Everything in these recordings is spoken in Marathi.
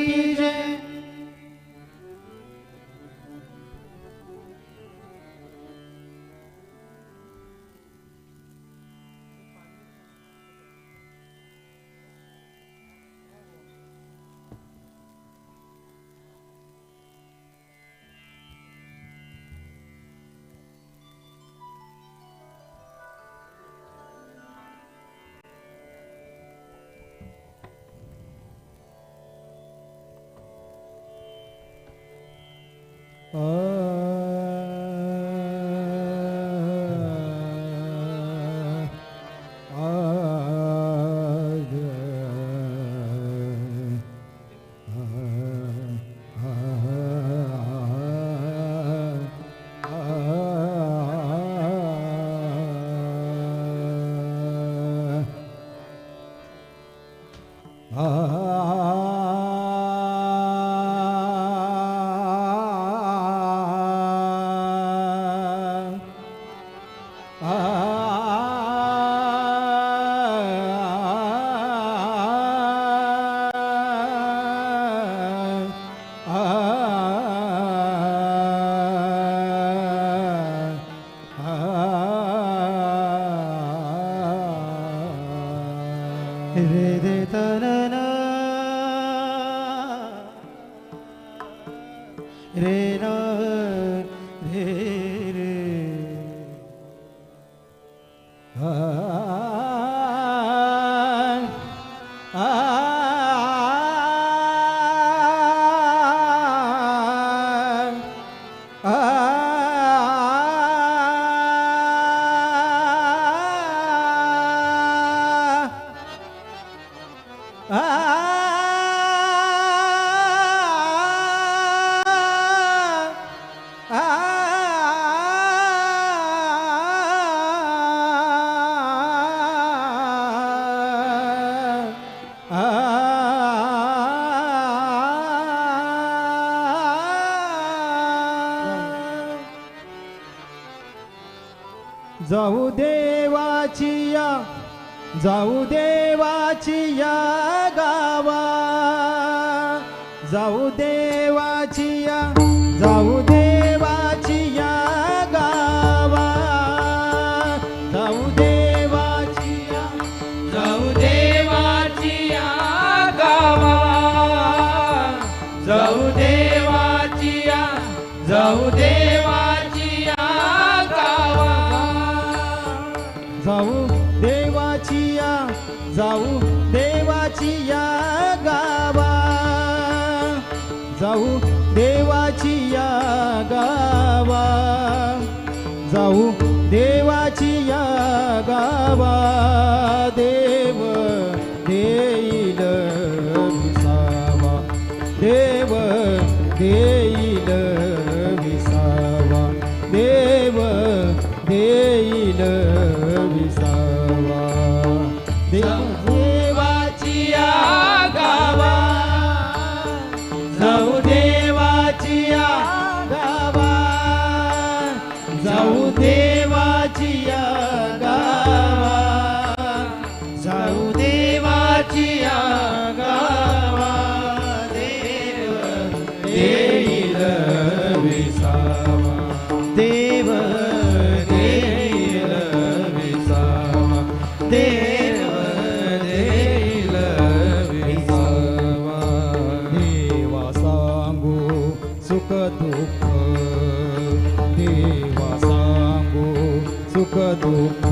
की जय। रे रे तनना रे ना रे रे आ जाऊ देवाची या जाऊ देवाची या गावा जाऊ देवाची या जाऊ देवाची या गावा जाऊ देवाची या जाऊ देवाची या गावा जाऊ देवाची या जाऊ देवाची या गावा जाऊ देवाची या जाऊ देवाची या गावा जाऊ देवाची या गावा जाऊ देवाची या गावा देव देईल विसावा देव देईल विसावा देव देईल विसावा देवाची या गावा जाऊ देवाची या गावा जाऊ देवाची या गावा जाऊ देवाची या गावा देव देईल विसावा देव देईल विसावा देव देईल विसावा देवा सांगू सुख दुःख देवा सांगू सुख दुःख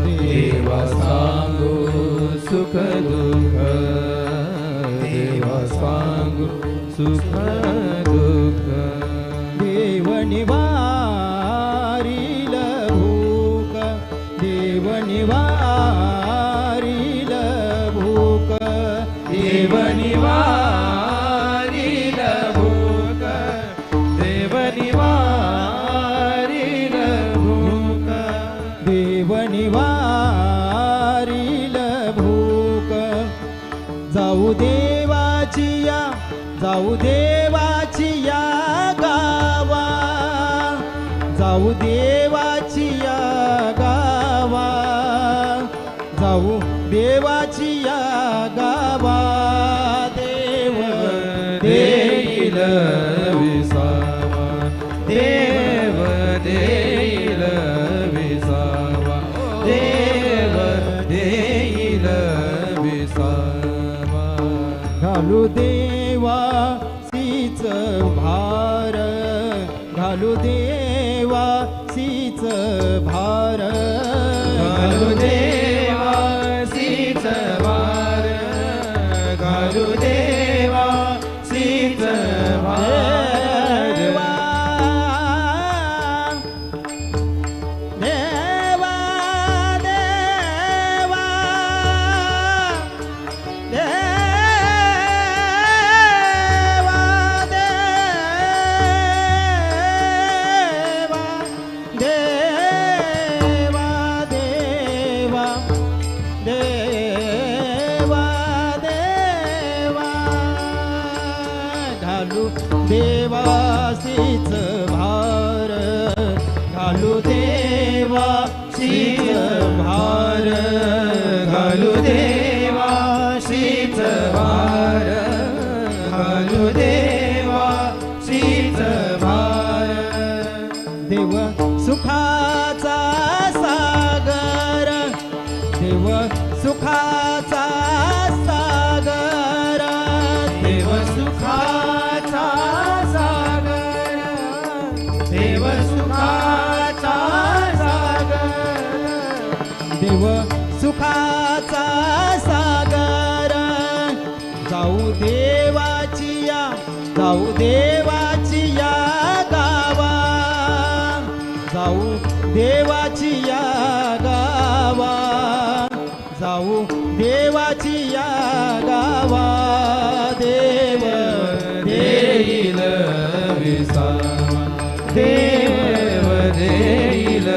देवा सांगू सुख दुःख देवा सांगू सुख दुःख देव निवारील भूक देव निवारील भूक देव निवारील भूक देव निवारील भूक देव निवारील भूक जाऊ देवाची या जाऊ देवाची या गावा जाऊ देवाची या गावा जाऊ देवाची या गावा देव देईल विसावा, देव देईल विसावा, देव देईल विसावा. घालू देवा सीच भार, घालू देवा सीच भार, घालू देवा सीच भार, घालू देवा सीच भार. देवा देवा देवा देवासीच भार, घालू देवासीच भार, घालू देवासीच भार, घालू देवासीच भार. देव सुखाचा सागर, देव सुखाचा सागर, देव सुखाचा सागर, देव सुखाचा सागर, देव सुखाचा सागर. जाऊ देवाचिया, जाऊ देवाचिया गावा, जाऊ देवाचिया गावा, जाऊ देवाचिया गावा. देव देईल विसावा, देव देईल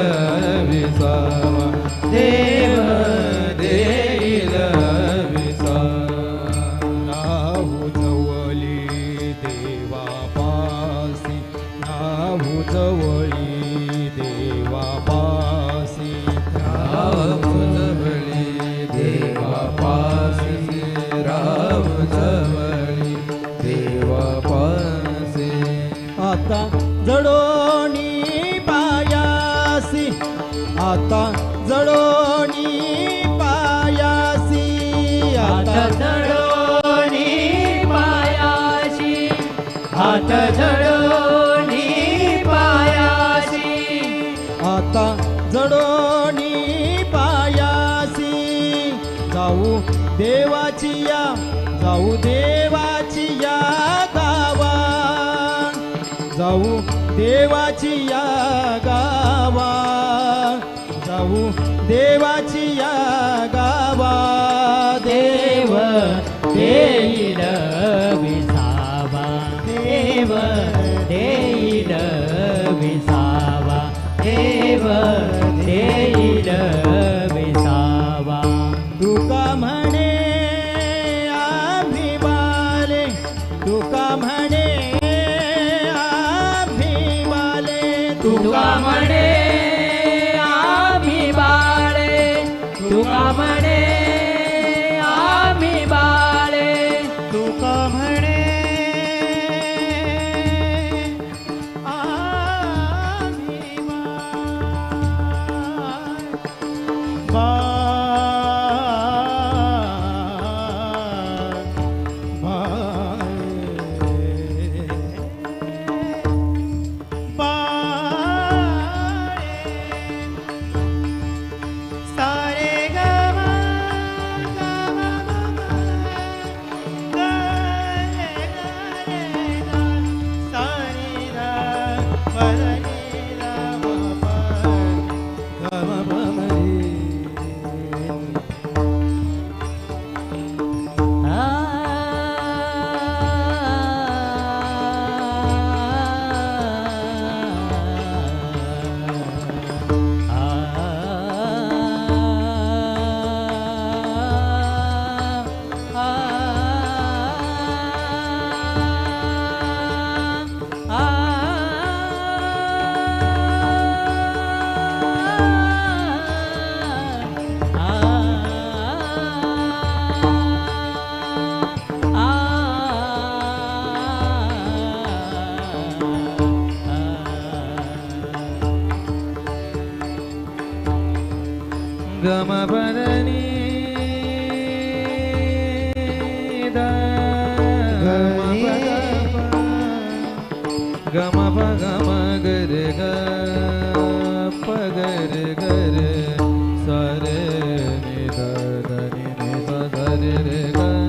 विसावा, देव देईल विसावा. नाहू जवळी देवापासी, नाहू जवळी देवापासी, राम जवळी देवापासी, राम जवळी देवापासी. आता जडोनी पायासी, आता जडोनी पायासी, आता जडोनी पायाशी, हात जडोनी पायाशी, आता जडोनी पायासी. जाऊ देवाचिया, जाऊ देवाचिया गावा, जाऊ देवाचिया गावा, जाऊ देवाचिया गावा. देव देईल विसावा, देव देईल विसावा, देव देईल विसावा. तुका म्हणे आम्ही बाले, तुका म्हणे आम्ही बाले, तुका म्हणे आम्ही बाळे, तुका म्हणे आम्ही बाळे, तुका म्हणे आम्ही गम प गम गर ग प गर गर सा रे नि ध ध नि नि सा सा रे रे ग रे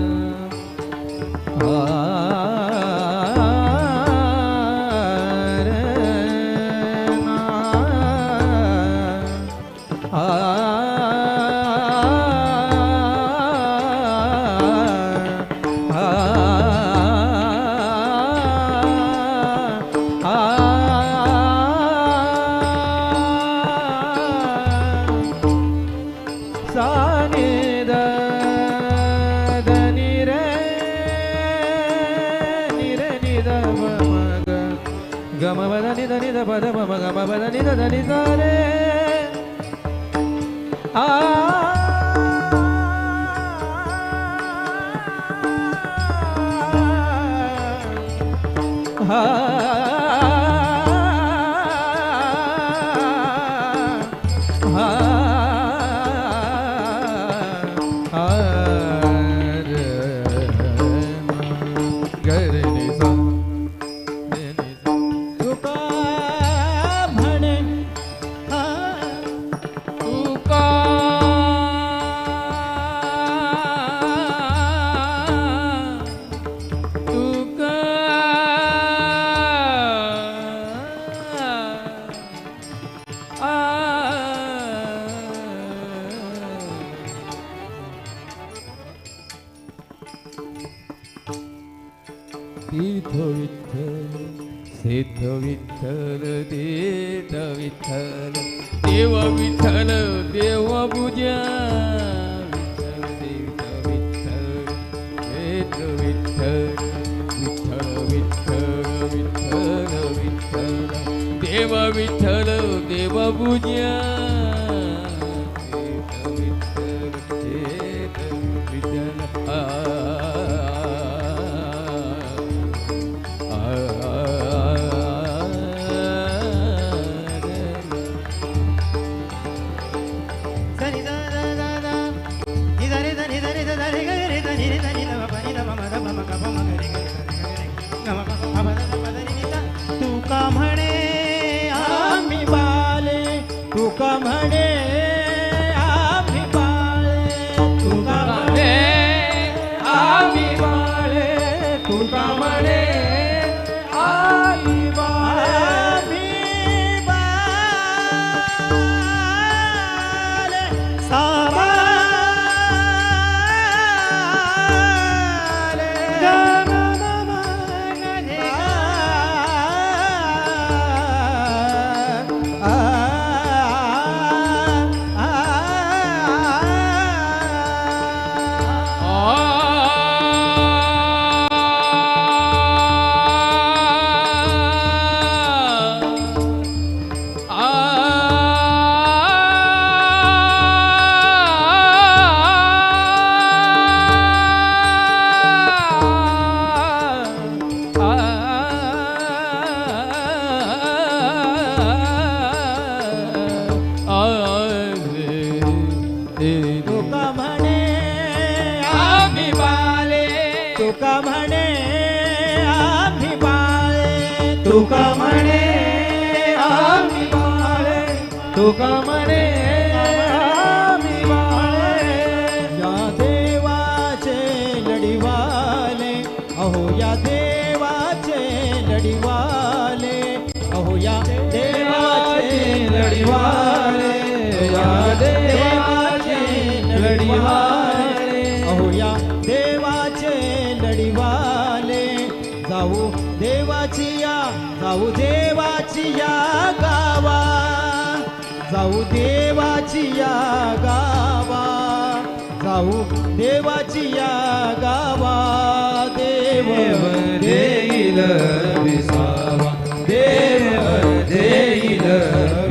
ना तीर्थ विठ्ठल सिद्ध विठ्ठल तीर्थ विठ्ठल देव विठ्ठल देव पूजा विठ्ठल तीर्थ विठ्ठल सिद्ध विठ्ठल विठ्ठल विठ्ठल विठ्ठल देव विठ्ठल देव पूजा तुका म्हणे आम्ही बाले तुका म्हणे आम्ही बाळे तुका म्हणे आम्ही बाळे तुका म्हणे आम्ही बाळे तुका म्हणे आम्ही बाळे तुका म्हणे आम्ही बाळे तुका म्हणे आम्ही बाळे या देवाचे लढीवाले अहो या देवाचे लढीवाले अहो या देवाचे लढीवाले या देवाचे लढीवाले अहो या देवाचे लढीवाले जाऊ देवाची या गावा जाऊ देवाची या गावा जाऊ देवाची या गावा देव देईल विसावा देव देईल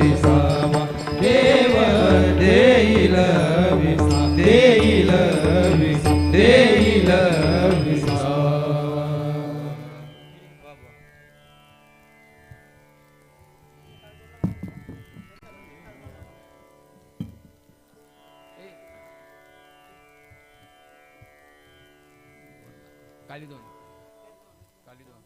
विसावा देव देईल विसा देईल विसा देईल विसावा काली दोन